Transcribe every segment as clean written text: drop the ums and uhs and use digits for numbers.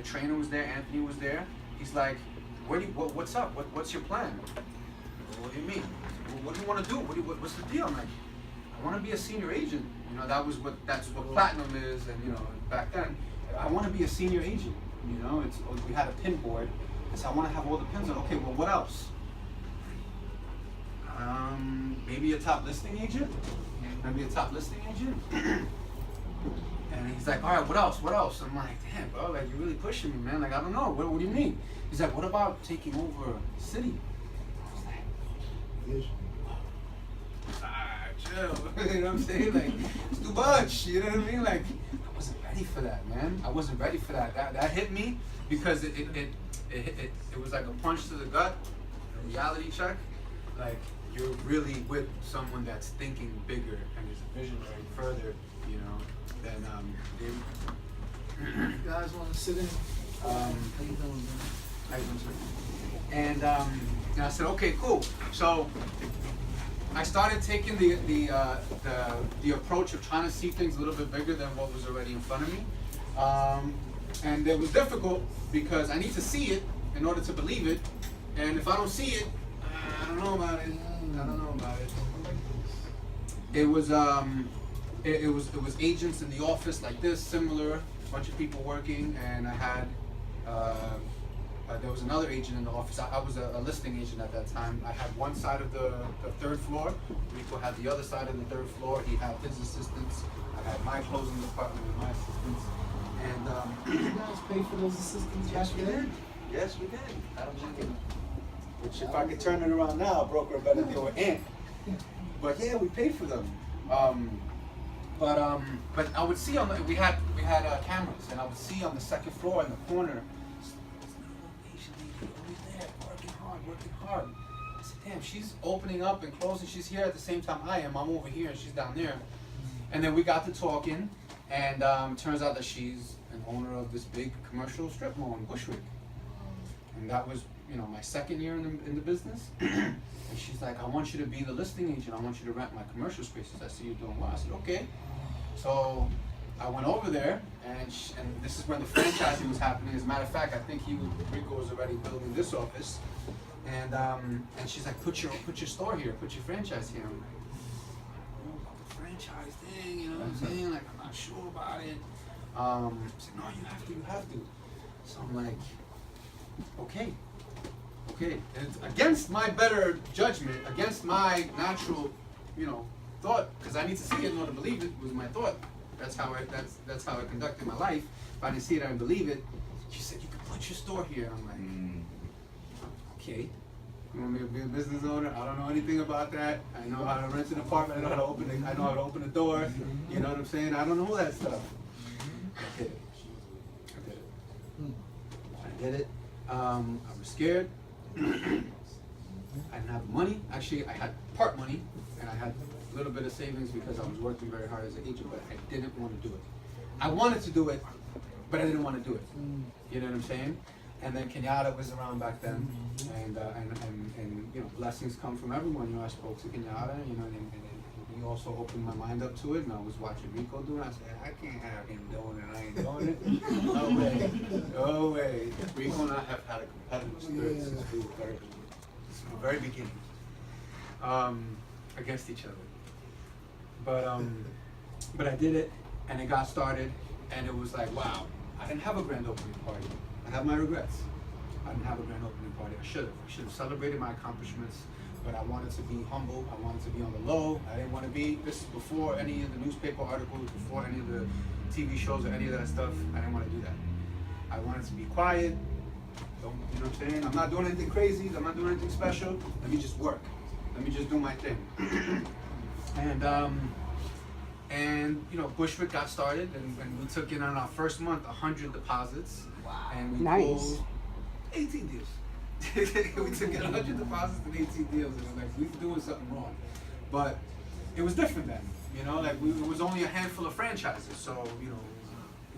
trainer was there, Anthony was there. He's like, what's up? What's your plan? Well, what do you mean? Well, what do you want to do? What's the deal? I'm like, I want to be a senior agent. You know, that's what platinum is, and you know, back then, I want to be a senior agent. You know, we had a pin board, and so I want to have all the pins on. Okay, well, what else? Maybe a top listing agent. Maybe a top listing agent. And he's like, all right, what else? What else? I'm like, damn, bro, like you're really pushing me, man. Like I don't know. What do you mean? He's like, what about taking over the city? I was like, chill. You know what I'm saying? Like, it's too much. You know what I mean? Like, I wasn't ready for that, man. I wasn't ready for that. That hit me because it was like a punch to the gut, a reality check. Like, you're really with someone that's thinking bigger and is a visionary further, you know, than You guys want to sit in? How you doing, man? How you doing, sir? And I said, okay, cool. So I started taking the approach of trying to see things a little bit bigger than what was already in front of me. And it was difficult because I need to see it in order to believe it. And if I don't see it, I don't know about it. I don't know about it. It was agents in the office like this, similar, bunch of people working, and I had there was another agent in the office. I was a listing agent at that time. I had one side of the third floor. Rico had the other side of the third floor. He had his assistants. I had my closing department and my assistants. And You guys pay for those assistants yes, back we then? did. Yes, we did. I don't think it. Which, if I could turn it around now, a broker better deal with Ant. But yeah, we paid for them. But I would see we had cameras, and I would see on the second floor in the corner, this little Asian lady always there, working hard. I said, damn, she's opening up and closing. She's here at the same time I am. I'm over here, and she's down there. And then we got to talking, and turns out that she's an owner of this big commercial strip mall in Bushwick. And that was, you know, my second year in the business. And she's like, I want you to be the listing agent. I want you to rent my commercial spaces. I see you're doing well. I said, okay. So I went over there, and this is when the franchising was happening. As a matter of fact, I think Rico was already building this office. And she's like, put your store here, put your franchise here. I'm like, I don't know about the franchise thing, you know what I'm saying? Like, I'm not sure about it. She said, no, you have to. So I'm like, okay. And against my better judgment, against my natural, you know, thought, because I need to see it in order to believe it, was my thought. That's how I conducted my life. If I didn't see it, I didn't believe it. She said, you can put your store here. I'm like, okay. You want me to be a business owner? I don't know anything about that. I know how to rent an apartment. I know how to open a door. You know what I'm saying? I don't know that stuff. I did it. I was scared. I didn't have money. Actually, I had part money, and I had a little bit of savings because I was working very hard as an agent, but I didn't want to do it. I wanted to do it, but I didn't want to do it. You know what I'm saying? And then Kenyatta was around back then, and you know, blessings come from everyone. You know, I spoke to Kenyatta, you know, and he also opened my mind up to it, and I was watching Rico do it. I said, I can't have him doing it, I ain't doing it. No way, no way. Rico and I have had a competitive spirit since we were from the very beginning, against each other. But I did it, and it got started, and it was like, wow, I didn't have a grand opening party. I have my regrets. I didn't have a grand opening party. I should have celebrated my accomplishments, but I wanted to be humble. I wanted to be on the low. I didn't want to be, this is before any of the newspaper articles, before any of the TV shows or any of that stuff. I didn't want to do that. I wanted to be quiet. You know what I'm saying? I'm not doing anything crazy. I'm not doing anything special. Let me just work. Let me just do my thing. And you know, Bushwick got started, and we took in on our first month 100 deposits. Wow. And we closed 18 deals. We took in 100 deposits and 18 deals, and it was like, we were doing something wrong. But it was different then, you know, like it was only a handful of franchises, so you know,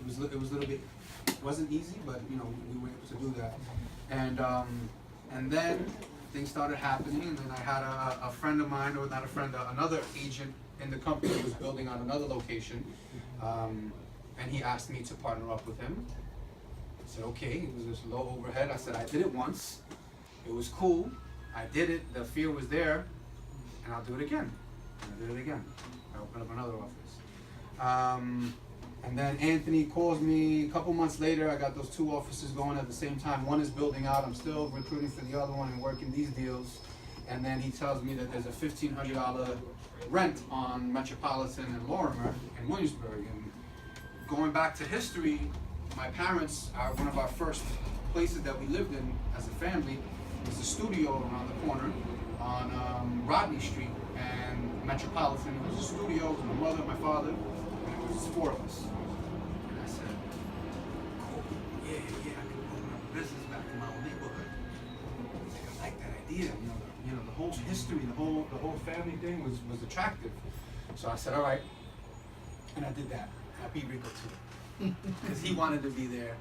it was a little bit, it wasn't easy, but you know, we were able to do that. And then things started happening, and then I had a friend of mine, or not a friend, another agent in the company was building out another location, and he asked me to partner up with him. I said, okay, it was just low overhead. I said, I did it once. It was cool. I did it. The fear was there. And I'll do it again. And I did it again. I opened up another office. And then Anthony calls me a couple months later. I got those 2 offices going at the same time. One is building out. I'm still recruiting for the other one and working these deals. And then he tells me that there's a $1,500 rent on Metropolitan and Lorimer in Williamsburg. And going back to history, my parents, one of our first places that we lived in as a family was a studio around the corner on Rodney Street and Metropolitan. It was a studio with my mother, my father, and it was 4 of us. And I said, cool, yeah, I can open up a business back in my old neighborhood. I like that idea, the whole history, the whole family thing was attractive. So I said, all right, and I did that. I beat Rico too, because he wanted to be there.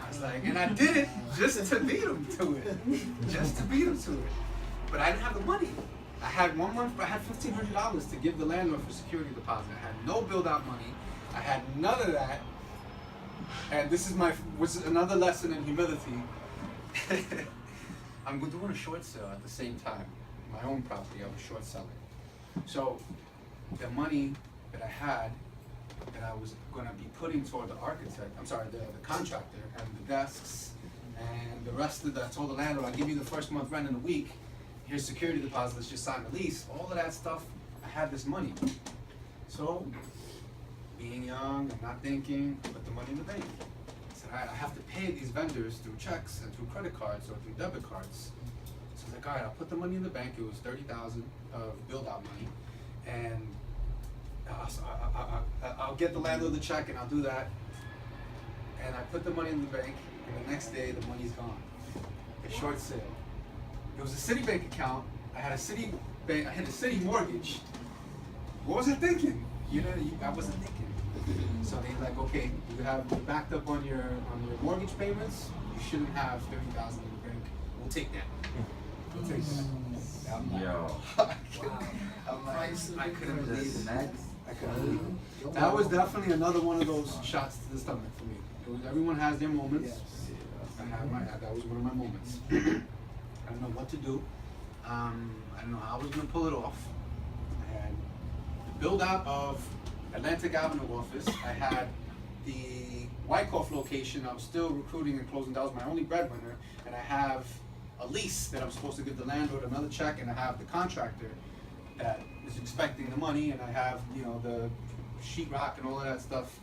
I was like, and I did it just to beat him to it, But I didn't have the money. I had 1 month, I had $1,500 to give the landlord for security deposit. I had no build-out money. I had none of that. And this is which is another lesson in humility. I'm doing a short sale at the same time. My own property, I was short selling. So the money that I had, that I was going to be putting toward the contractor and the desks and the rest of I told the landlord, I'll give you the first month rent in a week. Here's security deposit, let's just sign the lease. All of that stuff, I had this money. So, being young and not thinking, put the money in the bank. I said, all right, I have to pay these vendors through checks and through credit cards or through debit cards. So I was like, all right, I'll put the money in the bank. It was $30,000 of build-out money. And I'll get the landlord the check and I'll do that. And I put the money in the bank, and the next day the money's gone. A short sale. It was a Citibank account. I had a city mortgage. What was I thinking? I wasn't thinking. So they're like, okay, you have backed up on your mortgage payments. You shouldn't have $30,000 in the bank. We'll take that. We'll take that. Yo. I'm like, I couldn't believe it. I couldn't believe it. Wow. That was definitely another one of those shots to the stomach for me. Everyone has their moments. Yes. That was one of my moments. I didn't know what to do. I didn't know how I was going to pull it off. I had the build out of Atlantic Avenue office. I had the Wyckoff location. I was still recruiting and closing. That was my only breadwinner. And I have a lease that I'm supposed to give the landlord another check, and I have the contractor that is expecting the money, and I have the sheetrock and all of that stuff.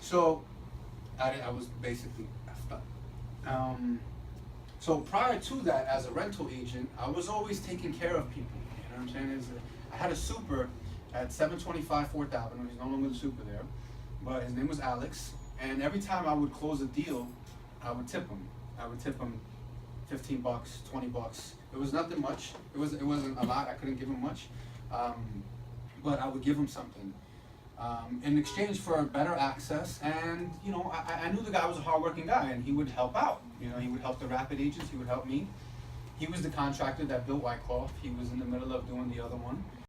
So I was basically effed up. So prior to that, as a rental agent, I was always taking care of people. You know what I'm saying? I had a super at 725 4th Avenue. He's no longer the super there, but his name was Alex. And every time I would close a deal, I would tip him. I would tip him $15, $20. It was nothing much. It wasn't a lot. I couldn't give him much, but I would give him something in exchange for better access. And I knew the guy was a hardworking guy, and he would help out. He would help the rapid agents. He would help me. He was the contractor that built Wyckoff. He was in the middle of doing the other one.